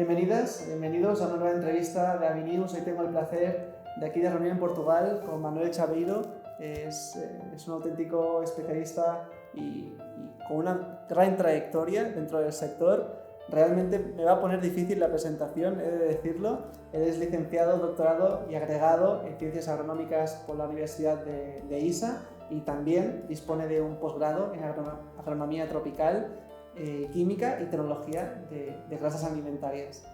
Bienvenidas, bienvenidos a una nueva entrevista de Avinews. Hoy tengo el placer de aquí de reunir en Portugal con Manuel Chaveiro. Es un auténtico especialista y con una gran trayectoria dentro del sector. Realmente me va a poner difícil la presentación, he de decirlo. Él es licenciado, doctorado y agregado en Ciencias Agronómicas por la Universidad de ISA y también dispone de un posgrado en Agronomía Tropical, Química y Tecnología de Grasas Alimentarias.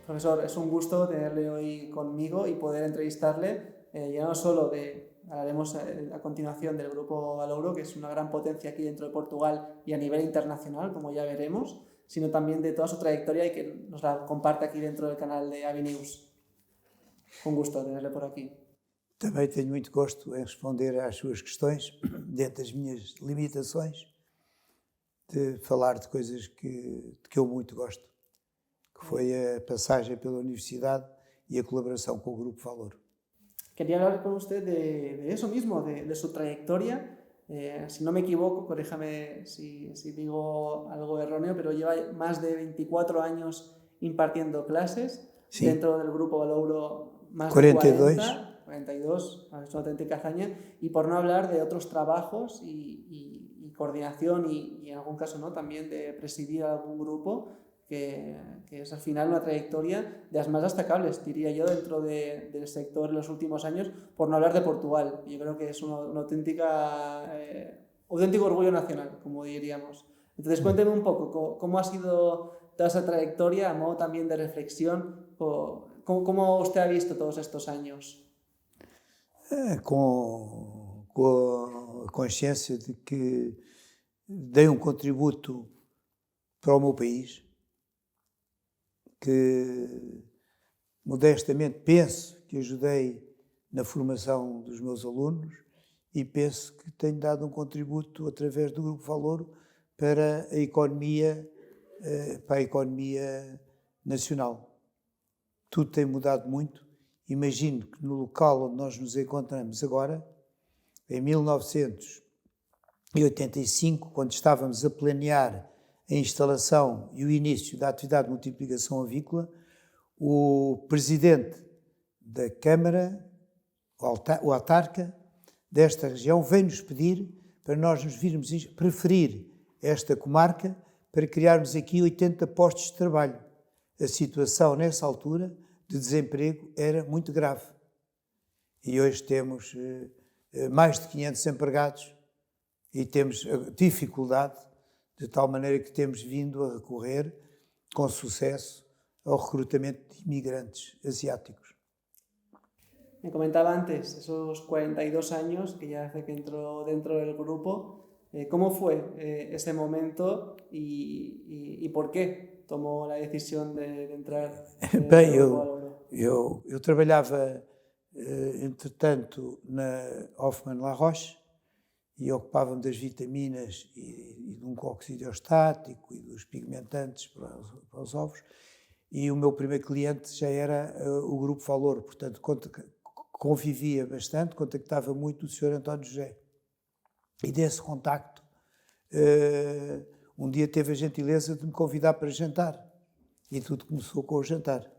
Profesor, es un gusto tenerle hoy conmigo y poder entrevistarle, ya no solo hablaremos a continuación del Grupo Valouro, que es una gran potencia aquí dentro de Portugal y a nivel internacional, como ya veremos, sino también de toda su trayectoria y que nos la comparte aquí dentro del canal de Avinews. Un gusto tenerle por aquí. Também tenho muito gosto em responder às suas questões, dentro das minhas limitações, de falar de coisas que eu muito gosto, que foi a passagem pela universidade e a colaboração com o Grupo Valouro. Quería hablar con usted de eso mismo, de su trayectoria. Si no me equivoco, corríjame si digo algo erróneo, pero lleva más de 24 años impartiendo clases, sí, dentro del Grupo Valouro, más 42. de 42, es una auténtica hazaña, y por no hablar de otros trabajos y coordinación y en algún caso, ¿no?, también de presidir algún grupo, que es al final una trayectoria de las más destacables, diría yo, dentro del sector en los últimos años, por no hablar de Portugal. Yo creo que es una auténtico orgullo nacional, como diríamos. Entonces, cuénteme un poco cómo ha sido toda esa trayectoria, a modo también de reflexión, cómo usted ha visto todos estos años. Com a consciência de que dei um contributo para o meu país, que modestamente penso que ajudei na formação dos meus alunos e penso que tenho dado um contributo através do Grupo Valouro para a economia nacional. Tudo tem mudado muito. Imagino que no local onde nós nos encontramos agora, em 1985, quando estávamos a planear a instalação e o início da atividade de multiplicação avícola, o presidente da Câmara, o autarca desta região, veio-nos pedir para nós nos virmos preferir esta comarca para criarmos aqui 80 postos de trabalho. A situação, nessa altura, de desemprego era muito grave. E hoje temos mais de 500 empregados e temos dificuldade, de tal maneira que temos vindo a recorrer com sucesso ao recrutamento de imigrantes asiáticos. Me comentaba antes, esos 42 años que ya hace que entró dentro del grupo, ¿cómo fue ese momento y por qué tomou a decisão de entrar no Valouro? Eu trabalhava, entretanto, na Hoffmann La Roche e ocupava-me das vitaminas e de um coccidiostático e dos pigmentantes para os ovos, e o meu primeiro cliente já era o Grupo Valouro, portanto convivia bastante, contactava muito o Sr. António José. E desse contacto, um dia teve a gentileza de me convidar para jantar. E tudo começou com o jantar.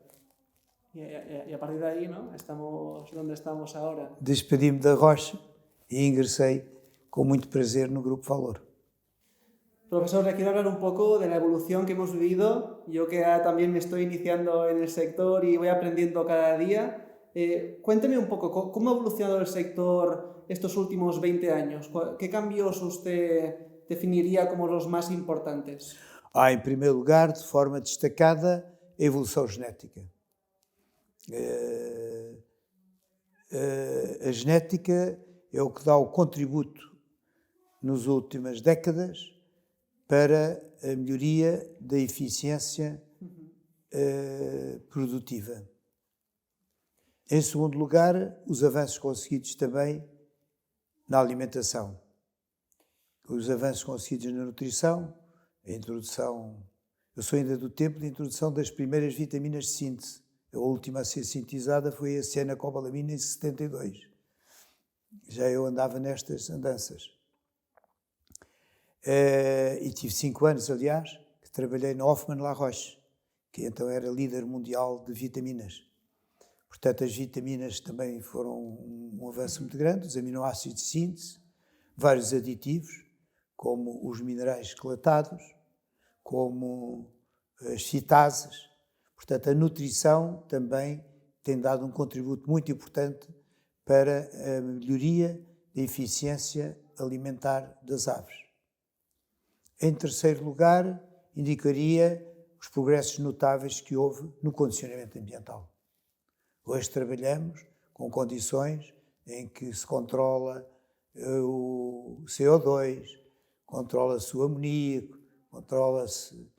E a partir daí, não? Estamos onde estamos agora. Despedi-me da Roche e ingressei com muito prazer no Grupo Valouro. Profesor, le quiero hablar un poco de la evolución que hemos vivido. Yo que también me estoy iniciando en el sector y voy aprendiendo cada día. Cuénteme un poco, ¿cómo ha evolucionado el sector estos últimos 20 años? ¿Qué cambios usted definiría como los más importantes? Em primeiro lugar, de forma destacada, a evolução genética. A genética é o que dá o contributo nas últimas décadas para a melhoria da eficiência produtiva. Em segundo lugar, os avanços conseguidos também na alimentação. Os avanços conseguidos na nutrição, a introdução... Eu sou ainda do tempo de introdução das primeiras vitaminas de síntese. A última a ser sintetizada foi a cianocobalamina em 72. Já eu andava nestas andanças. E tive 5 anos, aliás, que trabalhei na Hoffmann La Roche, que então era líder mundial de vitaminas. Portanto, as vitaminas também foram um avanço muito grande, os aminoácidos de síntese, vários aditivos, como os minerais quelatados, como as citases. Portanto, a nutrição também tem dado um contributo muito importante para a melhoria da eficiência alimentar das aves. Em terceiro lugar, indicaria os progressos notáveis que houve no condicionamento ambiental. Hoje trabalhamos com condições em que se controla o CO2, controla-se o amoníaco, controla-se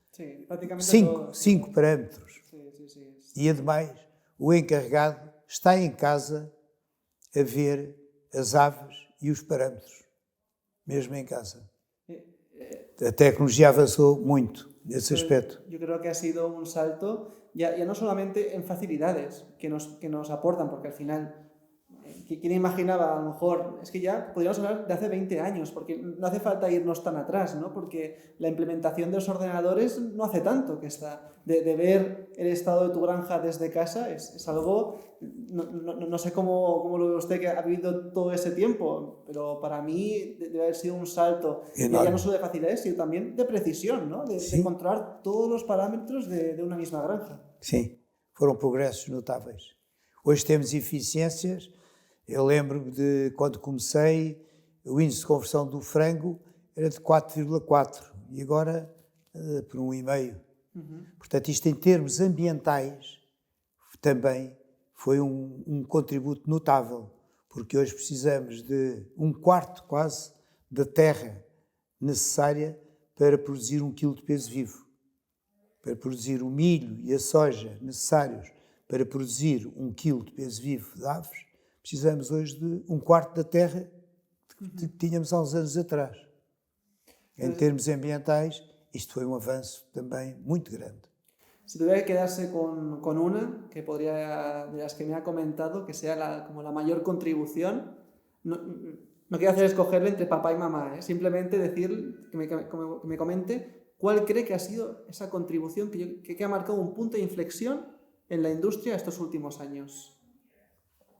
cinco parâmetros. Sim. E, ademais, o encarregado está em casa a ver as aves e os parâmetros, mesmo em casa. A tecnologia avançou muito nesse aspecto. Yo creo que ha sido un salto, ya no solamente en facilidades que nos aportan, porque al final, ¿quién imaginaba? A lo mejor, es que ya podríamos hablar de hace 20 años, porque no hace falta irnos tan atrás, ¿no? Porque la implementación de los ordenadores no hace tanto que está. De ver el estado de tu granja desde casa es algo, no sé cómo lo ve usted, que ha vivido todo ese tiempo, pero para mí debe haber sido un salto, ya no solo de facilidades, sino también de precisión, ¿no? De controlar todos los parámetros de una misma granja. Sim, foram progressos notáveis. Hoje temos eficiências. Eu lembro-me de quando comecei, o índice de conversão do frango era de 4,4 e agora por 1,5. Portanto, isto em termos ambientais também foi um contributo notável, porque hoje precisamos de 1/4 quase da terra necessária para produzir 1 quilo de peso vivo. Para produzir o milho e a soja necessários para produzir 1 quilo de peso vivo de aves, precisamos hoje de 1/4 da terra que tínhamos há uns anos atrás. Em termos ambientais, isto foi um avanço também muito grande. Si tuviera que quedarse con una, que podría, de las que me ha comentado, que sea como la mayor contribución, no quiero hacer escogerle entre papá y mamá, simplemente decir, que me comente cuál cree que ha sido esa contribución que ha marcado un punto de inflexión en la industria estos últimos años.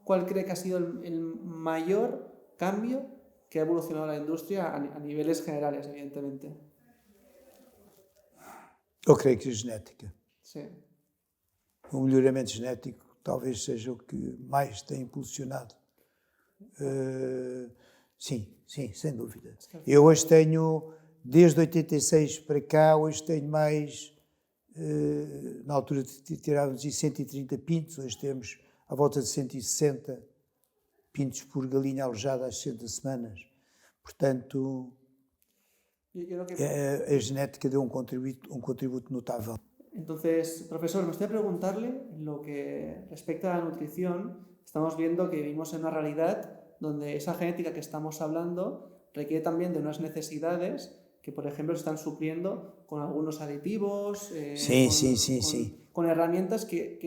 ¿Cuál cree que ha sido el mayor cambio que ha evolucionado la industria a niveles generales, evidentemente? Eu creio que a genética. Sim. O melhoramento genético talvez seja o que mais tem impulsionado. Sim, sem dúvida. Eu hoje tenho, desde 86 para cá, hoje tenho mais, na altura tirávamos 130 pintos, hoje temos à volta de 160 pintos por galinha alojada às 60 semanas. Portanto, a genética deu um contributo notável. Entonces, profesor, me gustaría preguntarle, en lo que respecta a la nutrición, estamos viendo que vivimos en una realidad donde esa genética que estamos hablando requiere también de unas necesidades que, por ejemplo, se están supliendo con algunos aditivos, con herramientas que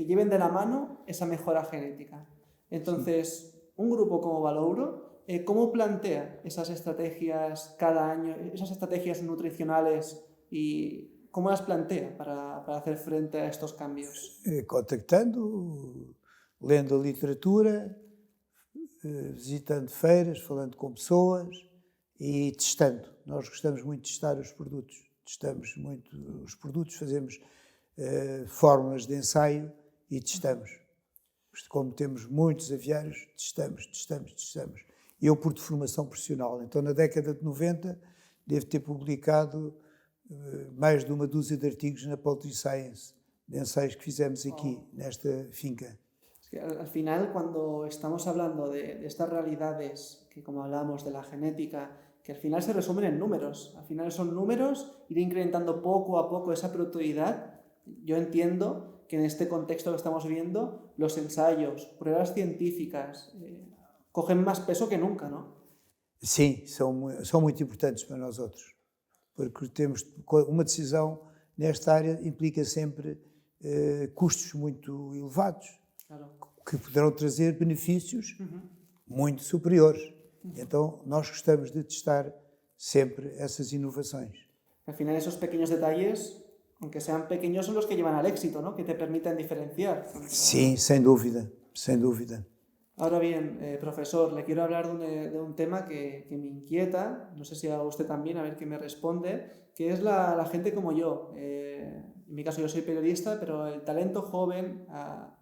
lleven de la mano esa mejora genética. Entonces, un grupo como Valouro, ¿cómo plantea esas estrategias cada año, esas estrategias nutricionales y cómo las plantea para hacer frente a estos cambios? Contactando, lendo a literatura, visitando feiras, falando com pessoas e testando. Nós gostamos muito de testar os produtos. Testamos muito os produtos, fazemos fórmulas de ensaio e testamos. Como temos muitos aviários, testamos. Eu, por formação profissional, então na década de 90, devo ter publicado mais de uma dúzia de artigos na Poultry Science, de ensaios que fizemos aqui, nesta finca. Es que al final, cuando estamos hablando de estas realidades, que como hablamos de la genética, que al final se resumen en números, al final son números, ir incrementando poco a poco esa productividad, yo entiendo que en este contexto que estamos viviendo, los ensayos, pruebas científicas, cogen más peso que nunca, ¿no? Sim, são muito importantes para nós outros, porque temos uma decisão nesta área implica sempre custos muito elevados, claro, que poderão trazer benefícios muito superiores. Então, nós gostamos de testar sempre essas inovações. Al final, esos pequeños detalles aunque sean pequeños, son los que llevan al éxito, ¿no? Que te permiten diferenciar. Sim, sem dúvida, sem dúvida. Ahora bien, profesor, le quiero hablar de un tema que me inquieta, no sé si a usted también, a ver qué me responde, que es la gente como yo. En mi caso yo soy periodista, pero el talento joven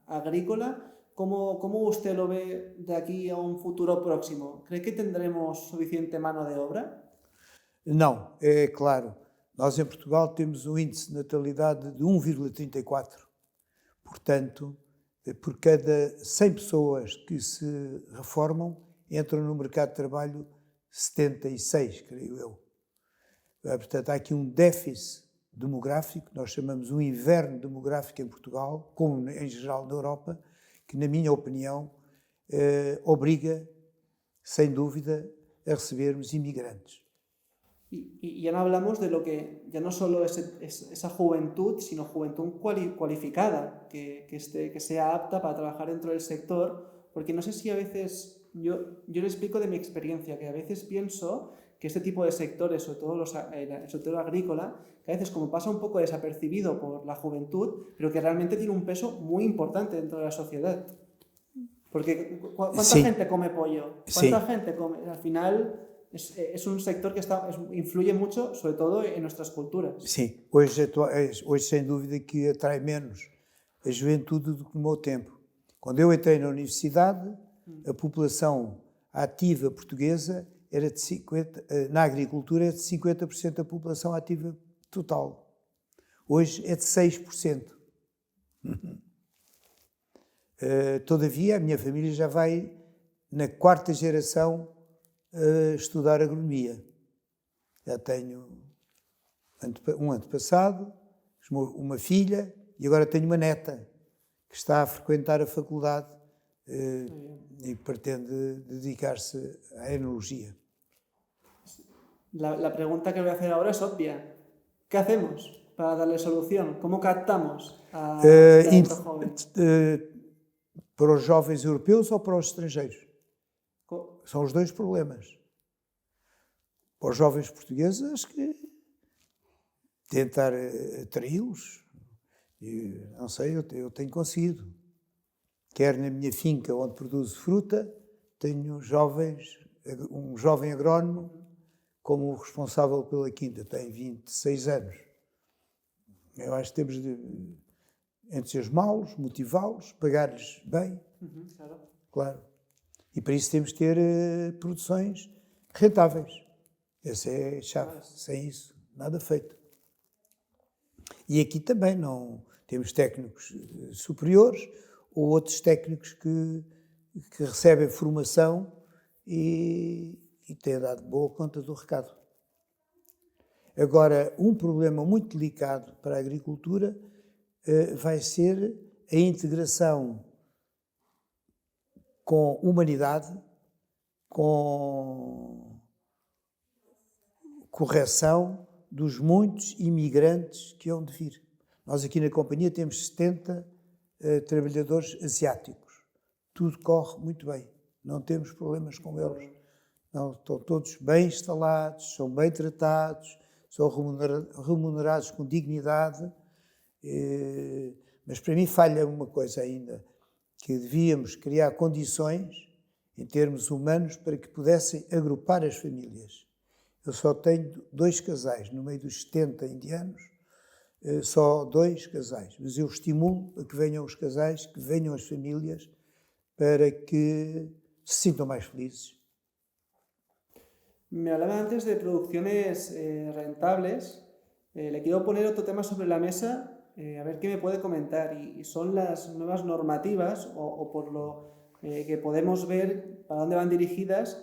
agrícola, ¿cómo usted lo ve de aquí a un futuro próximo? ¿Cree que tendremos suficiente mano de obra? Não, é claro. Nós em Portugal temos um índice de natalidade de 1,34. Portanto, por cada 100 pessoas que se reformam, entram no mercado de trabalho 76, creio eu. Portanto, há aqui um déficit demográfico, nós chamamos um inverno demográfico em Portugal, como em geral na Europa, que, na minha opinião, obriga, sem dúvida, a recebermos imigrantes. Y ya no hablamos de lo que, ya no solo es esa juventud, sino juventud cualificada, que sea apta para trabajar dentro del sector, porque no sé si a veces, yo le explico de mi experiencia, que a veces pienso que este tipo de sectores, sobre todo el sector agrícola, que a veces como pasa un poco desapercibido por la juventud, pero que realmente tiene un peso muy importante dentro de la sociedad. Porque ¿cuánta gente come pollo? ¿Cuánta gente come? Al final es un sector que influye mucho, sobre todo en nuestras culturas. Sim, hoje sem dúvida que atrai menos a juventude do que no meu tempo. Quando eu entrei na universidade, a população ativa portuguesa era de 50%, na agricultura é de 50% da população ativa total. Hoje é de 6%. Todavia, a minha família já vai na 4ª geração estudar agronomia. Já tenho um antepassado, uma filha e agora tenho uma neta que está a frequentar a faculdade e pretende dedicar-se à enologia. La pregunta que voy a hacer ahora es obvia. ¿Qué hacemos para darle solución? ¿Cómo captamos a talento joven? Para os jovens europeus ou para os estrangeiros? São os dois problemas. Para os jovens portugueses, acho que tentar atraí-los, não sei, eu tenho conseguido. Quer na minha finca onde produzo fruta, tenho um jovem agrónomo como responsável pela quinta, tem 26 anos. Eu acho que temos de entusiasmá-los, motivá-los, pagar-lhes bem, claro. E para isso temos de ter produções rentáveis. Essa é a chave. Sem isso, nada feito. E aqui também não temos técnicos superiores ou outros técnicos que recebem formação e têm dado boa conta do recado. Agora, um problema muito delicado para a agricultura vai ser a integração com humanidade, com correção dos muitos imigrantes que hão de vir. Nós aqui na companhia temos 70 trabalhadores asiáticos. Tudo corre muito bem. Não temos problemas com eles. Não, estão todos bem instalados, são bem tratados, são remunerados com dignidade. Mas para mim falha uma coisa ainda, que devíamos criar condições em termos humanos para que pudessem agrupar as famílias. Eu só tenho 2 casais, no meio dos 70 indianos, só 2 casais. Mas eu estimulo a que venham os casais, que venham as famílias, para que se sintam mais felizes. Me hablaba antes de producciones rentables. Le quiero poner otro tema sobre la mesa, a ver qué me puede comentar. Y son las nuevas normativas, o por lo que podemos ver para dónde van dirigidas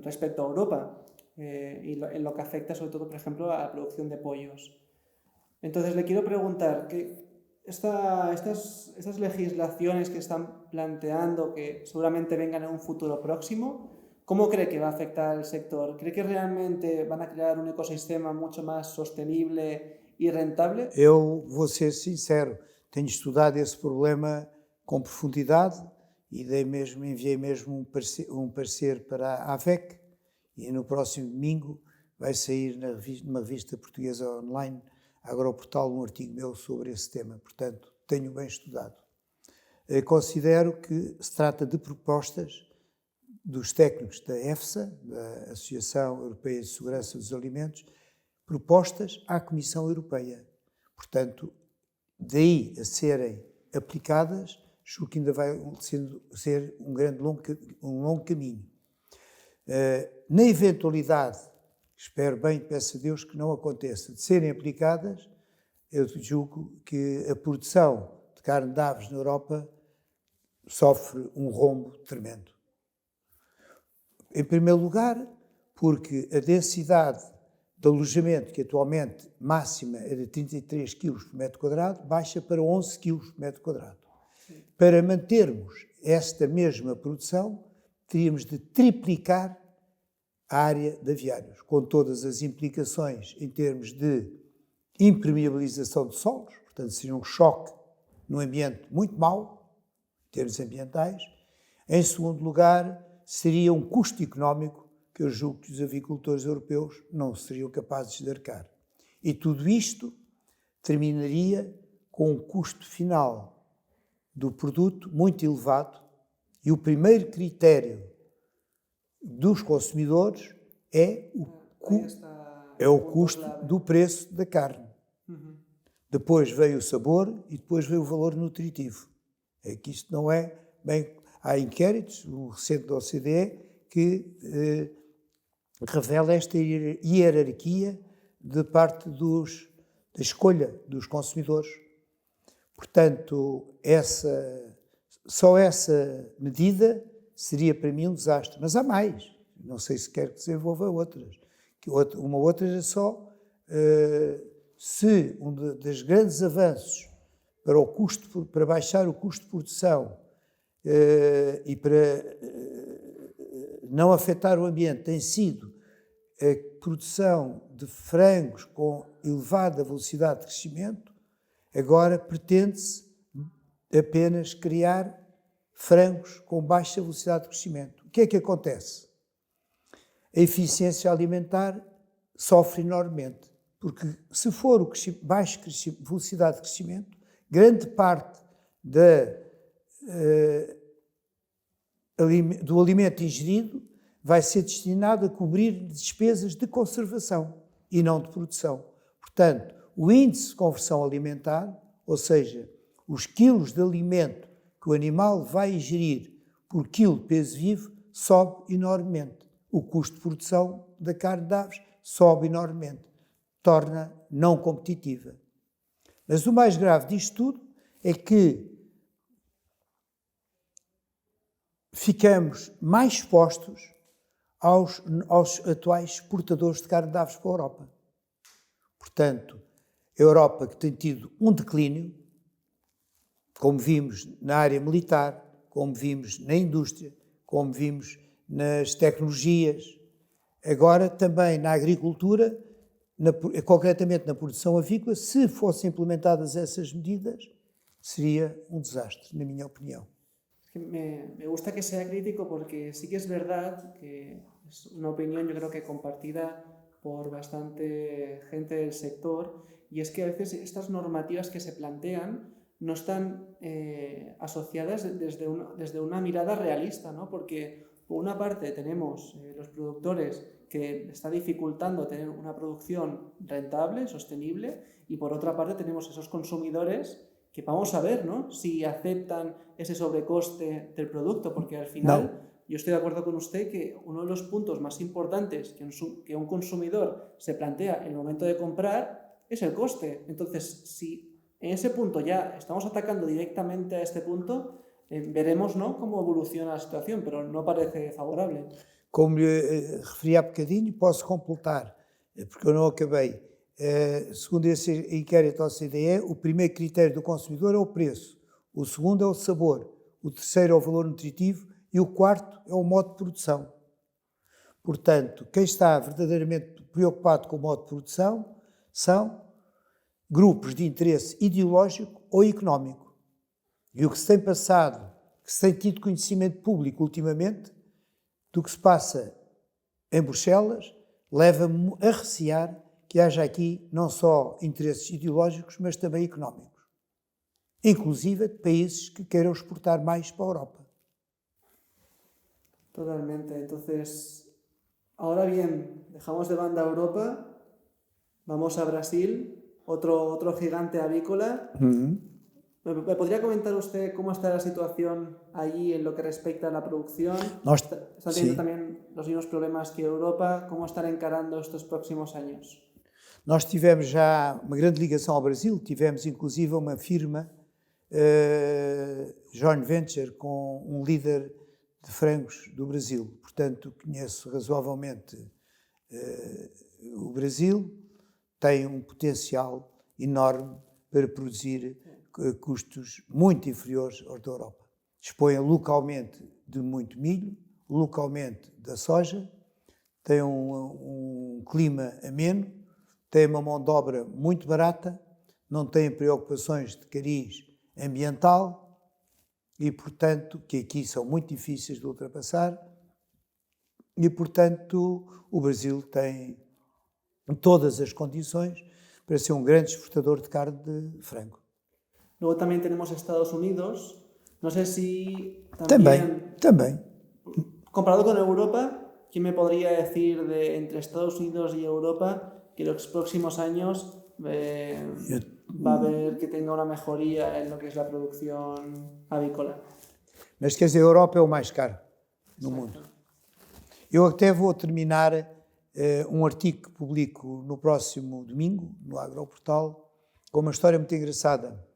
respecto a Europa. Y en lo que afecta sobre todo, por ejemplo, a la producción de pollos. Entonces le quiero preguntar, estas legislaciones que están planteando, que seguramente vengan en un futuro próximo, ¿cómo cree que va a afectar al sector? ¿Cree que realmente van a crear un ecosistema mucho más sostenible y rentable? Eu vou ser sincero, tenho estudado esse problema com profundidade e enviei mesmo um parecer para a AVEC, e no próximo domingo vai sair numa revista portuguesa online Agroportal um artigo meu sobre esse tema, portanto, tenho bem estudado. Considero que se trata de propostas dos técnicos da EFSA, da Associação Europeia de Segurança dos Alimentos, propostas à Comissão Europeia. Portanto, daí a serem aplicadas, julgo que ainda vai ser um longo caminho. Na eventualidade, espero bem, peço a Deus que não aconteça, de serem aplicadas, eu julgo que a produção de carne de aves na Europa sofre um rombo tremendo. Em primeiro lugar, porque a densidade de alojamento, que atualmente máxima é de 33 kg por metro quadrado, baixa para 11 kg por metro quadrado. Para mantermos esta mesma produção, teríamos de triplicar a área de aviários, com todas as implicações em termos de impermeabilização de solos, portanto seria um choque num ambiente muito mau, em termos ambientais. Em segundo lugar, seria um custo económico que eu julgo que os avicultores europeus não seriam capazes de arcar. E tudo isto terminaria com um custo final do produto muito elevado, e o primeiro critério dos consumidores é o custo do preço da carne. Depois veio o sabor e depois veio o valor nutritivo. É que isto não é bem... Há inquéritos, um recente da OCDE, que revela esta hierarquia de parte da escolha dos consumidores. Portanto, só essa medida seria para mim um desastre. Mas há mais. Não sei se quer que desenvolva outras. Uma outra é só se um dos grandes avanços para baixar o custo de produção e para não afetar o ambiente tem sido a produção de frangos com elevada velocidade de crescimento, agora pretende-se apenas criar frangos com baixa velocidade de crescimento. O que é que acontece? A eficiência alimentar sofre enormemente, porque se for baixa velocidade de crescimento, grande parte do alimento ingerido vai ser destinado a cobrir despesas de conservação e não de produção. Portanto, o índice de conversão alimentar, ou seja, os quilos de alimento que o animal vai ingerir por quilo de peso vivo, sobe enormemente. O custo de produção da carne de aves sobe enormemente, torna não competitiva. Mas o mais grave disto tudo é que ficamos mais expostos aos atuais exportadores de carne de aves para a Europa. Portanto, a Europa que tem tido um declínio, como vimos na área militar, como vimos na indústria, como vimos nas tecnologias, agora também na agricultura, concretamente na produção avícola, se fossem implementadas essas medidas, seria um desastre, na minha opinião. Me gusta que sea crítico porque sí que es verdad que es una opinión yo creo que compartida por bastante gente del sector, y es que a veces estas normativas que se plantean no están asociadas desde una mirada realista, ¿no? Porque por una parte tenemos los productores que está dificultando tener una producción rentable, sostenible, y por otra parte tenemos esos consumidores que vamos a ver, ¿no?, si aceptan ese sobrecoste del producto, porque al final yo estoy de acuerdo con usted que uno de los puntos más importantes que un consumidor se plantea en el momento de comprar es el coste. Entonces, si en ese punto ya estamos atacando directamente a este punto, veremos, ¿no?, cómo evoluciona la situación, pero no parece favorable. Como lhe referi há bocadinho, posso completar, porque eu não acabei. Segundo esse inquérito da OCDE, o primeiro critério do consumidor é o preço, o segundo é o sabor, o terceiro é o valor nutritivo e o quarto é o modo de produção. Portanto, quem está verdadeiramente preocupado com o modo de produção são grupos de interesse ideológico ou económico. E o que se tem passado, que se tem tido conhecimento público ultimamente, do que se passa em Bruxelas, leva-me a recear que haja aqui não só interesses ideológicos, mas também económicos, inclusive de países que queiram exportar mais para a Europa. Totalmente. Entonces, ahora bien, dejamos de banda Europa, vamos a Brasil, otro gigante avícola. ¿Me podría comentar usted cómo está la situación allí en lo que respecta a la producción? ¿Están teniendo también los mismos problemas que Europa? ¿Cómo están encarando estos próximos años? Nós tivemos já uma grande ligação ao Brasil, tivemos inclusive uma firma joint venture com um líder de frangos do Brasil. Portanto, conheço razoavelmente o Brasil, tem um potencial enorme para produzir custos muito inferiores aos da Europa. Dispõe localmente de muito milho, localmente da soja, tem um clima ameno, tem uma mão de obra muito barata, não tem preocupações de cariz ambiental e, portanto, que aqui são muito difíceis de ultrapassar, e, portanto, o Brasil tem todas as condições para ser um grande exportador de carne de frango. Luego también tenemos Estados Unidos. No sé si También. Comparado con Europa, ¿quién me podría decir entre Estados Unidos y Europa que los próximos años va a haber que tenga una mejoría en lo que es la producción avícola? Mas quer dizer, a Europa é o mais caro no mundo. Eu até vou terminar um artigo que publico no próximo domingo, no Agroportal, com uma história muito engraçada.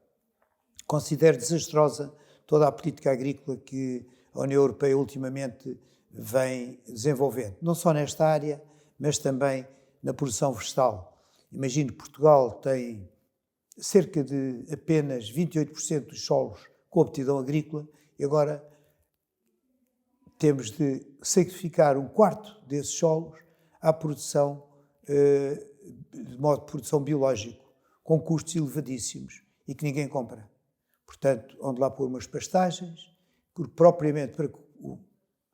Considero desastrosa toda a política agrícola que a União Europeia ultimamente vem desenvolvendo. Não só nesta área, mas também na produção vegetal. Imagino que Portugal tem cerca de apenas 28% dos solos com aptidão agrícola e agora temos de sacrificar um quarto desses solos à produção, de modo de produção biológico, com custos elevadíssimos e que ninguém compra. Portanto, onde lá pôr umas pastagens, que propriamente para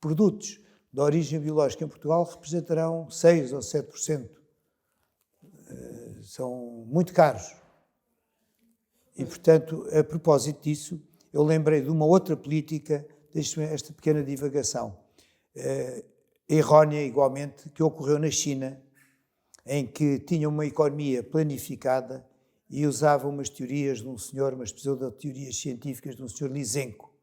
produtos de origem biológica em Portugal representarão 6 ou 7%. São muito caros. E, portanto, a propósito disso, eu lembrei de uma outra política, deixe-me esta pequena divagação, errónea igualmente, que ocorreu na China, em que tinha uma economia planificada e usava umas teorias de um senhor, umas pseudo-teorias científicas de um senhor Lysenko,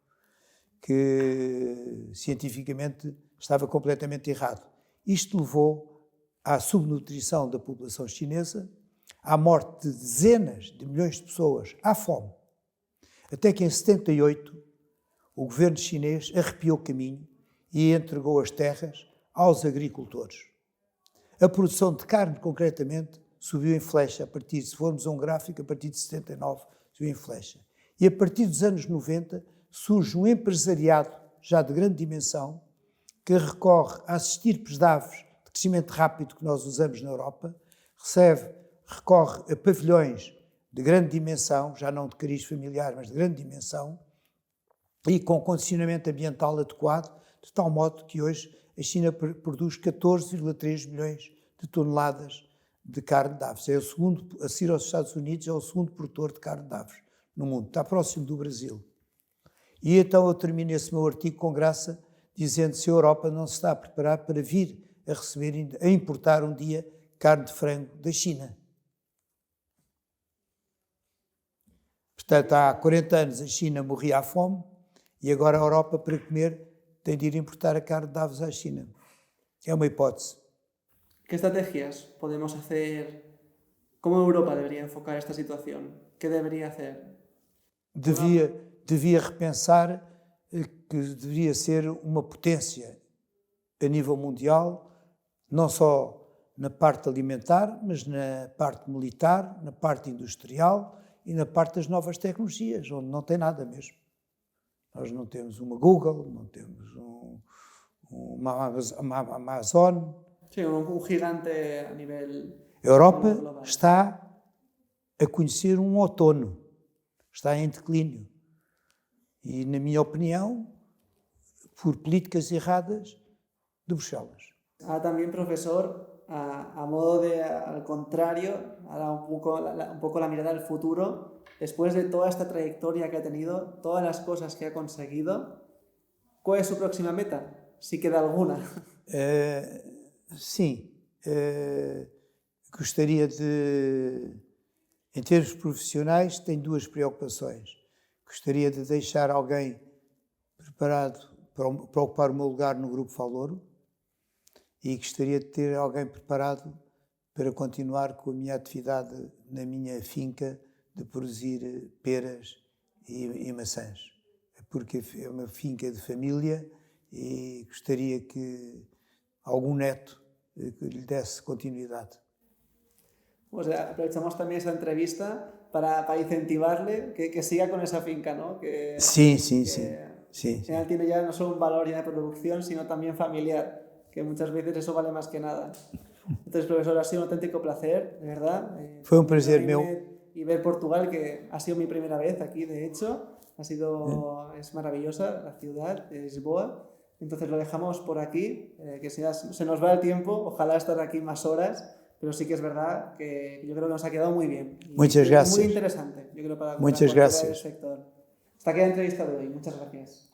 que cientificamente estava completamente errado. Isto levou à subnutrição da população chinesa, à morte de dezenas de milhões de pessoas, à fome. Até que em 78 o governo chinês arrepiou o caminho e entregou as terras aos agricultores. A produção de carne, concretamente, subiu em flecha, se formos a um gráfico, a partir de 79, subiu em flecha. E a partir dos anos 90 surge um empresariado, já de grande dimensão, que recorre às estirpes de aves de crescimento rápido que nós usamos na Europa, recorre a pavilhões de grande dimensão, já não de cariz familiar, mas de grande dimensão, e com condicionamento ambiental adequado, de tal modo que hoje a China produz 14,3 milhões de toneladas de carne de aves. É o segundo, a seguir aos Estados Unidos, é o segundo produtor de carne de aves no mundo. Está próximo do Brasil. E então eu termino esse meu artigo com graça, dizendo se a Europa não se está a preparar para vir a receber, a importar um dia carne de frango da China. Portanto, há 40 anos a China morria à fome e agora a Europa, para comer, tem de ir importar a carne de aves à China. É uma hipótese. ¿Qué estrategias podemos hacer? ¿Cómo Europa debería enfocar esta situación? ¿Qué debería hacer? Devia repensar que deveria ser uma potência a nível mundial, não só na parte alimentar, mas na parte militar, na parte industrial e na parte das novas tecnologias, onde não tem nada mesmo. Nós não temos uma Google, não temos uma Amazon. Sim, gigante a nível A Europa está a conhecer um outono, está em declínio. E, na minha opinião, por políticas erradas de Bruxelas. También, profesor, a modo de, al contrario, ahora un poco la mirada al futuro, después de toda esta trayectoria que ha tenido, todas las cosas que ha conseguido, ¿cuál es su próxima meta? Si queda alguna. Sim, gostaria de, em termos profissionais, tenho duas preocupações. Gostaria de deixar alguém preparado para ocupar o meu lugar no Grupo Falouro e gostaria de ter alguém preparado para continuar com a minha atividade na minha finca de produzir peras e maçãs, porque é uma finca de família e gostaria que algum neto lhe desse continuidade. Pues aprovechamos también esa entrevista para incentivarle que siga con esa finca, ¿no? Sí. Al final tiene ya no solo un valor ya de producción, sino también familiar, que muchas veces eso vale más que nada. Entonces, profesor, ha sido un auténtico placer, de verdad. Fue un placer mío. Y ver Portugal, que ha sido mi primera vez aquí, de hecho. Es maravillosa la ciudad de Lisboa. Entonces lo dejamos por aquí, que se nos va el tiempo, ojalá estar aquí más horas, pero sí que es verdad que yo creo que nos ha quedado muy bien. Muchas gracias. Muy interesante, yo creo, para Muchas cualquiera gracias. del sector. Hasta aquí la entrevista de hoy. Muchas gracias.